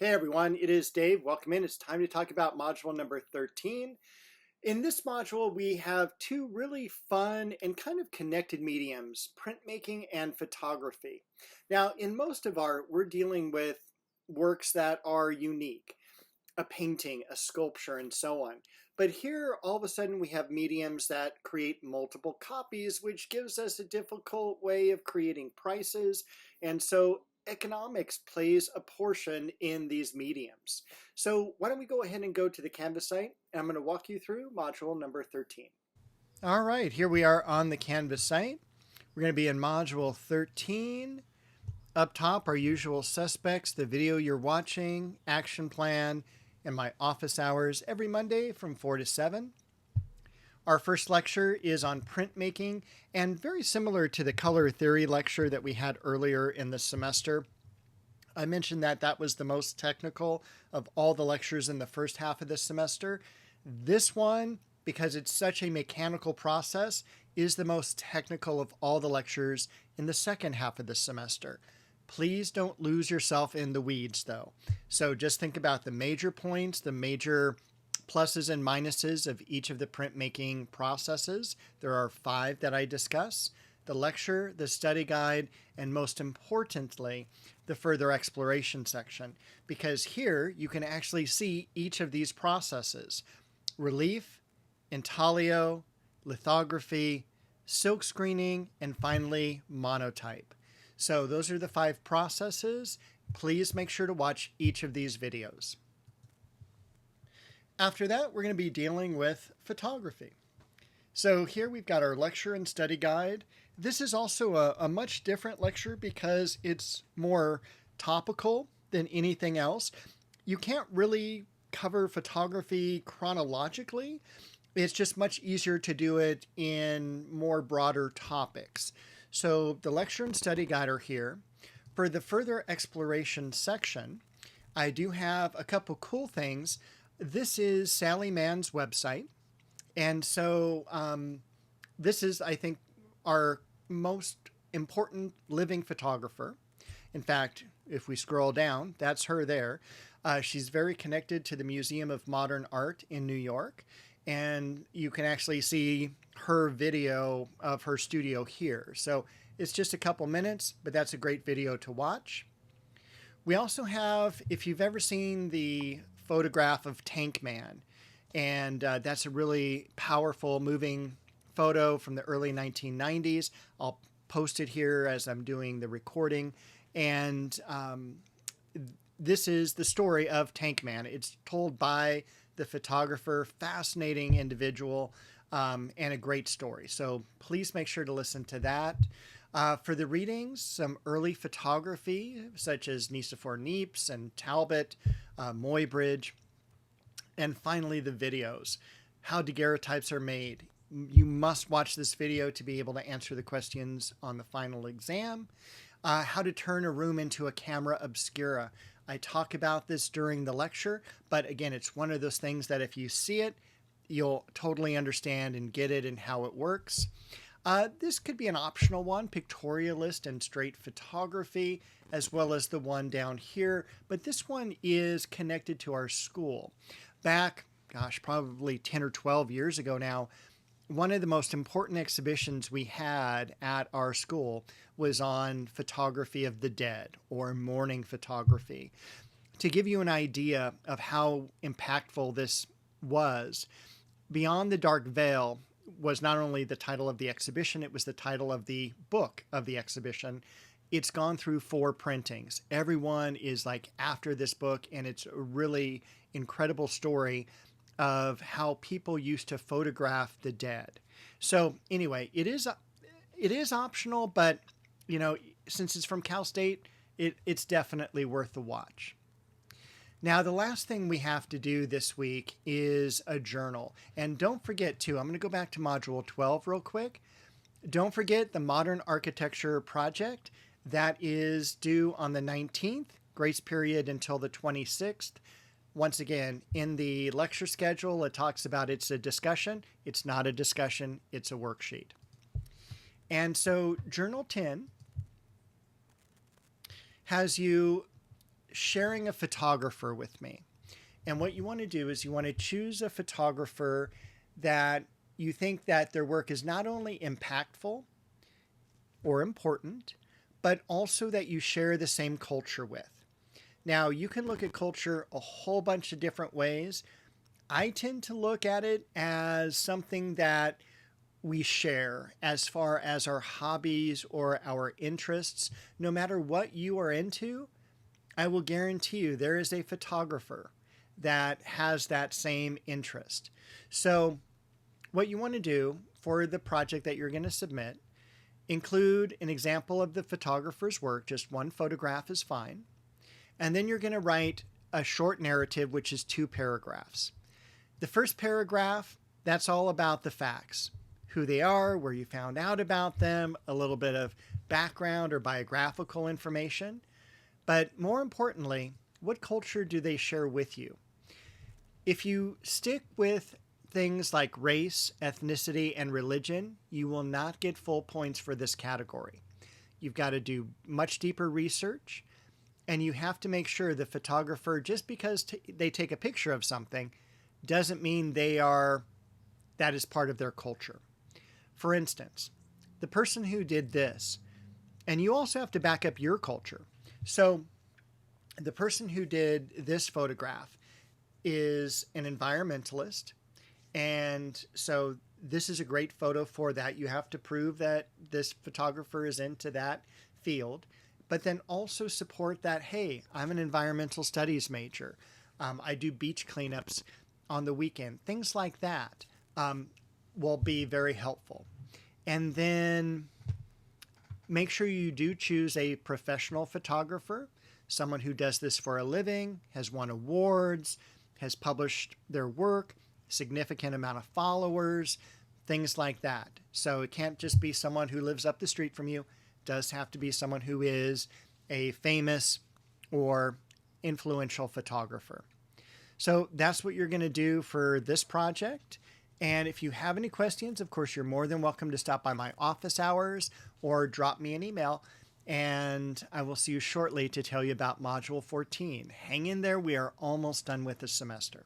Hey everyone, it is Dave. Welcome in. It's time to talk about module number 13. In this module, we have two really fun and kind of connected mediums, printmaking and photography. Now, in most of art, we're dealing with works that are unique, a painting, a sculpture, and so on. But here, all of a sudden, we have mediums that create multiple copies, which gives us a difficult way of creating prices. And so economics plays a portion in these mediums. So why don't we go ahead and go to the Canvas site, and I'm going to walk you through module number 13. All right, here we are on the Canvas site. We're going to be in module 13. Up top, our usual suspects, the video you're watching, action plan, and my office hours every Monday from 4 to 7. Our first lecture is on printmaking, and very similar to the color theory lecture that we had earlier in the semester. I mentioned that that was the most technical of all the lectures in the first half of the semester. This one, because it's such a mechanical process, is the most technical of all the lectures in the second half of the semester. Please don't lose yourself in the weeds, though. So just think about the major points, the major pluses and minuses of each of the printmaking processes. There are 5 that I discuss: the lecture, the study guide, and most importantly, the further exploration section. Because here you can actually see each of these processes: relief, intaglio, lithography, silk screening, and finally monotype. So those are the 5 processes. Please make sure to watch each of these videos. After that, we're going to be dealing with photography. So here we've got our lecture and study guide. This is also a much different lecture because it's more topical than anything else. You can't really cover photography chronologically. It's just much easier to do it in more broader topics. So the lecture and study guide are here. For the further exploration section, I do have a couple cool things. This is Sally Mann's website. And so this is, I think, our most important living photographer. In fact, if we scroll down, that's her there. She's very connected to the Museum of Modern Art in New York. And you can actually see her video of her studio here. So it's just a couple minutes, but that's a great video to watch. We also have, if you've ever seen the photograph of Tank Man, and that's a really powerful, moving photo from the early 1990s. I'll post it here as I'm doing the recording. And this is the story of Tank Man. It's told by the photographer, fascinating individual, and a great story. So please make sure to listen to that. For the readings, some early photography, such as Nicephore Niepce and Talbot, Muybridge, and finally the videos, how daguerreotypes are made. You must watch this video to be able to answer the questions on the final exam. How to turn a room into a camera obscura. I talk about this during the lecture, but again, it's one of those things that if you see it, you'll totally understand and get it and how it works. This could be an optional one, pictorialist and straight photography, as well as the one down here. But this one is connected to our school. Back, gosh, probably 10 or 12 years ago now, one of the most important exhibitions we had at our school was on photography of the dead, or mourning photography. To give you an idea of how impactful this was, Beyond the Dark Veil was not only the title of the exhibition, it was the title of the book of the exhibition. It's gone through 4 printings. Everyone is like after this book, and it's a really incredible story of how people used to photograph the dead. So anyway, it is optional, but you know, since it's from Cal State, it's definitely worth the watch. Now, the last thing we have to do this week is a journal. And don't forget too, I'm going to go back to module 12 real quick. Don't forget the Modern Architecture project. That is due on the 19th, grace period until the 26th. Once again, in the lecture schedule, it talks about it's a discussion. It's not a discussion, it's a worksheet. And so Journal 10 has you sharing a photographer with me. And what you want to do is you want to choose a photographer that you think that their work is not only impactful or important, but also that you share the same culture with. Now, you can look at culture a whole bunch of different ways. I tend to look at it as something that we share as far as our hobbies or our interests. No matter what you are into, I will guarantee you there is a photographer that has that same interest. So what you want to do for the project that you're going to submit, include an example of the photographer's work. Just one photograph is fine. And then you're going to write a short narrative, which is 2 paragraphs. The first paragraph, that's all about the facts, who they are, where you found out about them, a little bit of background or biographical information. But more importantly, what culture do they share with you? If you stick with things like race, ethnicity, and religion, you will not get full points for this category. You've got to do much deeper research, and you have to make sure the photographer, just because they take a picture of something, doesn't mean that is part of their culture. For instance, the person who did this, and you also have to back up your culture. So the person who did this photograph is an environmentalist. And so this is a great photo for that. You have to prove that this photographer is into that field, but then also support that, hey, I'm an environmental studies major. I do beach cleanups on the weekend. Things like that will be very helpful. And then make sure you do choose a professional photographer, someone who does this for a living, has won awards, has published their work, significant amount of followers, things like that. So it can't just be someone who lives up the street from you. It does have to be someone who is a famous or influential photographer. So that's what you're going to do for this project. And if you have any questions, of course, you're more than welcome to stop by my office hours or drop me an email. And I will see you shortly to tell you about Module 14. Hang in there. We are almost done with the semester.